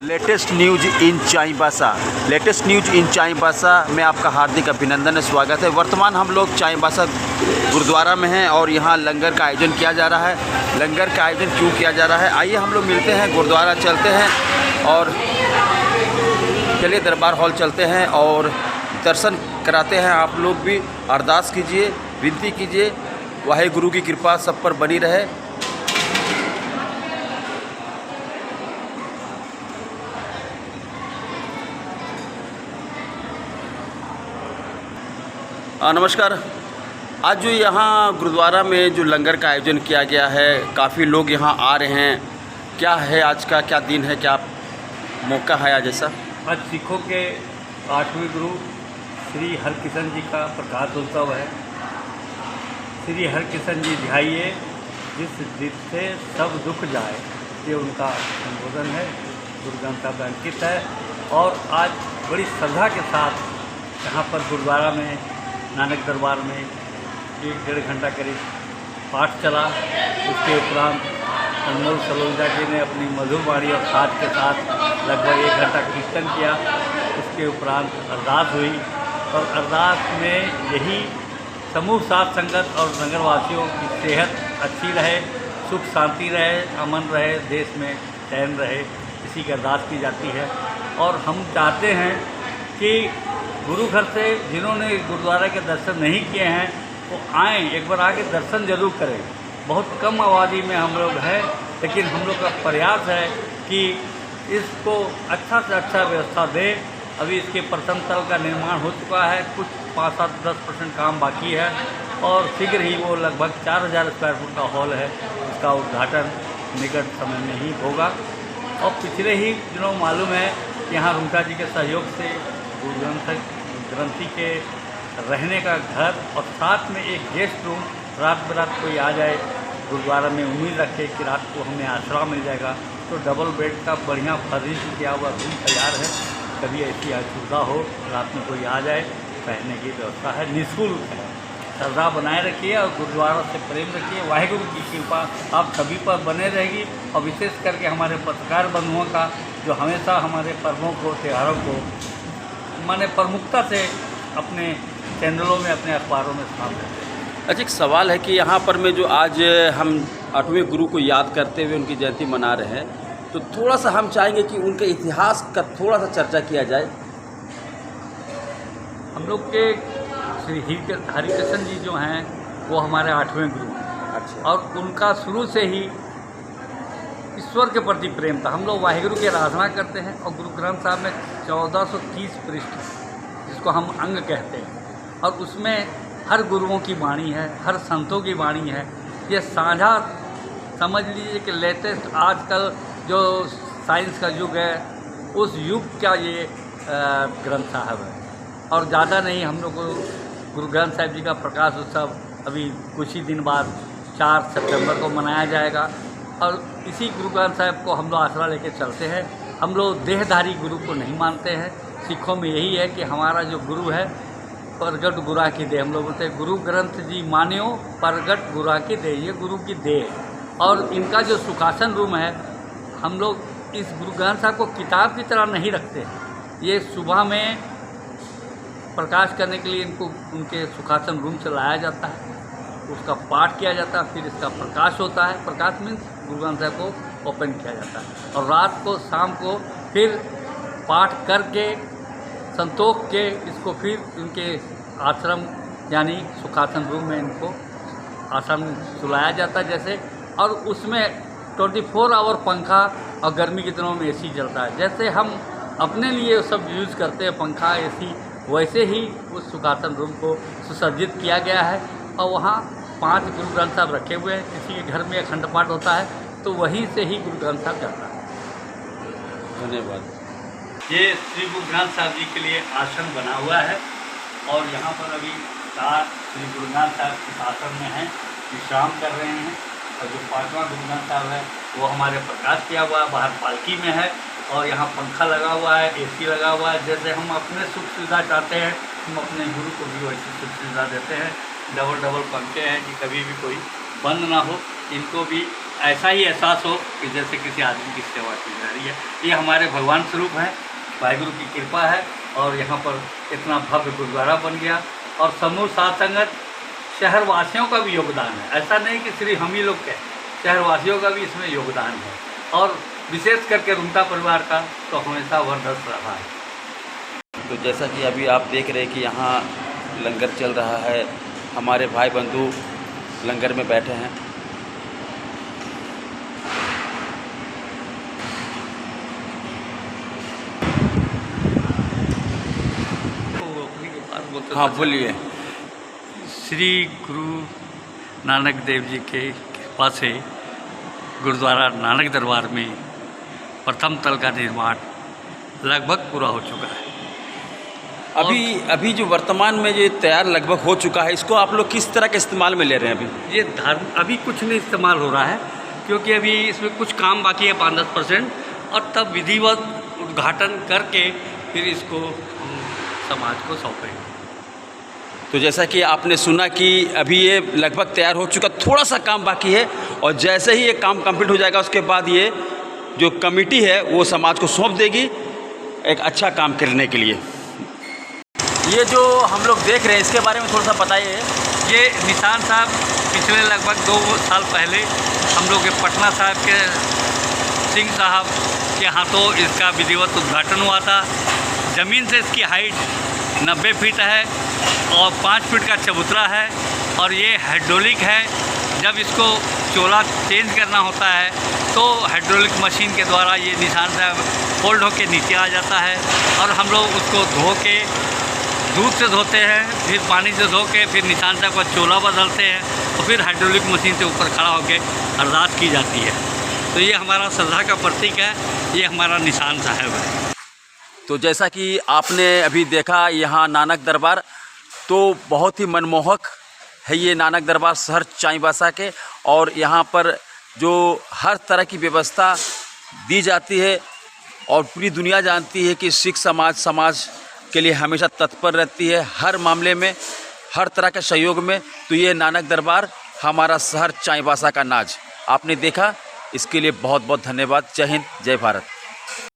Latest news in Chaibasa. Latest news in Chaibasa में आपका हार्दिक अभिनंदन है, स्वागत है। वर्तमान हम लोग चाईबासा गुरुद्वारा में हैं और यहाँ लंगर का आयोजन किया जा रहा है। लंगर का आयोजन क्यों किया जा रहा है, आइए हम लोग मिलते हैं, गुरुद्वारा चलते हैं और चलिए दरबार हॉल चलते हैं और दर्शन कराते हैं। आप लोग भी अरदास कीजिए, विनती कीजिए, वाहेगुरु की कृपा सब पर बनी रहे। नमस्कार। आज जो यहाँ गुरुद्वारा में जो लंगर का आयोजन किया गया है, काफ़ी लोग यहाँ आ रहे हैं। क्या है आज का, क्या दिन है, क्या मौका है आज ऐसा? आज सिखों के 8वें गुरु श्री हरकिशन जी का प्रकाश उत्सव है। श्री हरकिशन जी ध्याइए जिस जिससे सब दुख जाए, ये उनका संबोधन है, गुरु ग्रंथ साहब अंकित है। और आज बड़ी श्रद्धा के साथ यहाँ पर गुरुद्वारा में नानक दरबार में 1-1.5 घंटा करीब पाठ चला। उसके उपरांत अनमोल सलोजा जी ने अपनी मधुर वाणी और साथ के साथ लगभग 1 घंटा कीर्तन किया। उसके उपरांत अरदास हुई और अरदास में यही समूह साथ संगत और नगरवासियों की सेहत अच्छी रहे, सुख शांति रहे, अमन रहे, देश में चैन रहे, इसी की अरदास की जाती है। और हम चाहते हैं कि गुरु घर से जिन्होंने गुरुद्वारा के दर्शन नहीं किए हैं वो आएँ, एक बार आके दर्शन जरूर करें। बहुत कम आबादी में हम लोग हैं, लेकिन हम लोग का प्रयास है कि इसको अच्छा से अच्छा व्यवस्था दें। अभी इसके प्रथम तल का निर्माण हो चुका है, कुछ 5-7-10% काम बाकी है और शीघ्र ही वो लगभग 4000 स्क्वायर फुट का हॉल है, उसका उद्घाटन निकट समय में ही होगा। और पिछले ही दिनों मालूम है यहाँ रूंटा जी के सहयोग से गुरु ग्रंथी के रहने का घर और साथ में एक गेस्ट रूम, रात बरात कोई आ जाए गुरुद्वारा में, उम्मीद रखे कि रात को हमें आश्रय मिल जाएगा, तो डबल बेड का बढ़िया फर्निश किया हुआ रूम तैयार है। कभी ऐसी असुविधा हो, रात में कोई आ जाए, रहने की व्यवस्था है, निःशुल्क है। श्रद्धा बनाए रखिए और गुरुद्वारा से प्रेम रखिए। वाहेगुरु की कृपा आप सभी पर बने रहेगी। और विशेष करके हमारे पत्रकार बंधुओं का जो हमेशा हमारे पर्वों को, त्योहारों को माने प्रमुखता से अपने चैनलों में, अपने अखबारों में स्थान देते हैं। अच्छा, एक सवाल है कि यहाँ पर में जो आज हम 8वें गुरु को याद करते हुए उनकी जयंती मना रहे हैं, तो थोड़ा सा हम चाहेंगे कि उनके इतिहास का थोड़ा सा चर्चा किया जाए। हम लोग के श्री हरिकृष्ण जी जो हैं वो हमारे 8वें गुरु हैं। अच्छा। और उनका शुरू से ही ईश्वर के प्रति प्रेम था। हम लोग वाहेगुरु की आराधना करते हैं और गुरु ग्रंथ साहब में 1430 पृष्ठ है, जिसको हम अंग कहते हैं, और उसमें हर गुरुओं की वाणी है, हर संतों की वाणी है। ये साझा समझ लीजिए कि लेटेस्ट आजकल जो साइंस का युग है, उस युग का ये ग्रंथ साहब है। और ज़्यादा नहीं, हम लोग को गुरु ग्रंथ साहब जी का प्रकाश उत्सव अभी कुछ ही दिन बाद 4 सितंबर को मनाया जाएगा। और इसी गुरु ग्रंथ साहब को हम लोग आसरा लेके चलते हैं। हम लोग देहधारी गुरु को नहीं मानते हैं। सिखों में यही है कि हमारा जो गुरु है, प्रगट गुरा की देह, हम लोग बोलते हैं गुरु ग्रंथ जी मान्यो प्रगट गुरा की देह, ये गुरु की देह। और इनका जो सुखासन रूम है, हम लोग इस गुरु ग्रंथ साहब को किताब की तरह नहीं रखते हैं। ये सुबह में प्रकाश करने के लिए इनको उनके सुखासन रूम से लाया जाता है, उसका पाठ किया जाता है, फिर इसका प्रकाश होता है। प्रकाश मीन्स गुरु ग्रंथ साहब को ओपन किया जाता है और रात को, शाम को फिर पाठ करके संतोष के इसको फिर उनके आश्रम यानी सुखासन रूम में इनको आश्रम सुलाया जाता है जैसे। और उसमें 24 आवर पंखा और गर्मी के दिनों में एसी चलता है। जैसे हम अपने लिए सब यूज़ करते हैं पंखा, एसी, वैसे ही उस सुखासन रूम को सुसज्जित किया गया है। और वहाँ 5 गुरु ग्रंथ साहब रखे हुए हैं। किसी के घर में अखंड पाठ होता है तो वहीं से ही गुरु ग्रंथ साहब जाता है। धन्यवाद। ये श्री गुरु ग्रंथ साहब जी के लिए आसन बना हुआ है और यहाँ पर अभी 4 श्री गुरु ग्रंथ साहब इस आसन में हैं, विश्राम कर रहे हैं। और जो 5वां गुरु ग्रंथ साहब है वो हमारे प्रकाश किया हुआ है, बाहर पालकी में है और यहाँ पंखा लगा हुआ है, एसी लगा हुआ है। जैसे हम अपने सुख सुविधा चाहते हैं, हम अपने गुरु को भी वैसी सुख सुविधा देते हैं। डबल पंखे हैं कि कभी भी कोई बंद ना हो। इनको भी ऐसा ही एहसास हो कि जैसे किसी आदमी की सेवा की जा रही है। ये हमारे भगवान स्वरूप हैं, वाहिगुरु की कृपा है और यहाँ पर इतना भव्य गुरुद्वारा बन गया। और समूह साध संगत शहरवासियों का भी योगदान है, ऐसा नहीं कि सिर्फ हम ही लोग के, शहरवासियों का भी इसमें योगदान है और विशेष करके रुंगटा परिवार का तो हमेशा वर्धस्त रहा है। तो जैसा कि अभी आप देख रहे हैं कि यहाँ लंगर चल रहा है, हमारे भाई बंधु लंगर में बैठे हैं। हाँ बोलिए। श्री गुरु नानक देव जी के कृपा से गुरुद्वारा नानक दरबार में प्रथम तल का निर्माण लगभग पूरा हो चुका है। अभी जो वर्तमान में ये तैयार लगभग हो चुका है, इसको आप लोग किस तरह के इस्तेमाल में ले रहे हैं अभी? ये अभी कुछ नहीं इस्तेमाल हो रहा है क्योंकि अभी इसमें कुछ काम बाकी है 5-10%, और तब विधिवत उद्घाटन करके फिर इसको हम समाज को सौंपेंगे। तो जैसा कि आपने सुना कि अभी ये लगभग तैयार हो चुका, थोड़ा सा काम बाकी है और जैसे ही ये काम कंप्लीट हो जाएगा उसके बाद ये जो कमेटी है वो समाज को सौंप देगी एक अच्छा काम करने के लिए। ये जो हम लोग देख रहे हैं इसके बारे में थोड़ा सा बताइए। ये निशान साहब पिछले लगभग 2 साल पहले हम लोग के पटना साहब के सिंह साहब के हाथों इसका विधिवत उद्घाटन हुआ था। ज़मीन से इसकी हाइट 90 फीट है और 5 फीट का चबूतरा है और ये हाइड्रोलिक है। जब इसको चोला चेंज करना होता है तो हाइड्रोलिक मशीन के द्वारा ये निशान साहब फोल्ड होके नीचे आ जाता है और हम लोग उसको धो के दूध से धोते हैं, फिर पानी से धो के फिर निशान साहब का चोला बदलते हैं और फिर हाइड्रोलिक मशीन से ऊपर खड़ा होके अरदास की जाती है। तो ये हमारा श्रद्धा का प्रतीक है, ये हमारा निशान साहब है। तो जैसा कि आपने अभी देखा यहाँ नानक दरबार, तो बहुत ही मनमोहक है ये नानक दरबार शहर चाईबासा के, और यहाँ पर जो हर तरह की व्यवस्था दी जाती है और पूरी दुनिया जानती है कि सिख समाज के लिए हमेशा तत्पर रहती है हर मामले में, हर तरह के सहयोग में। तो ये नानक दरबार हमारा शहर चाईबासा का नाज आपने देखा, इसके लिए बहुत बहुत धन्यवाद। जय हिंद, जय भारत।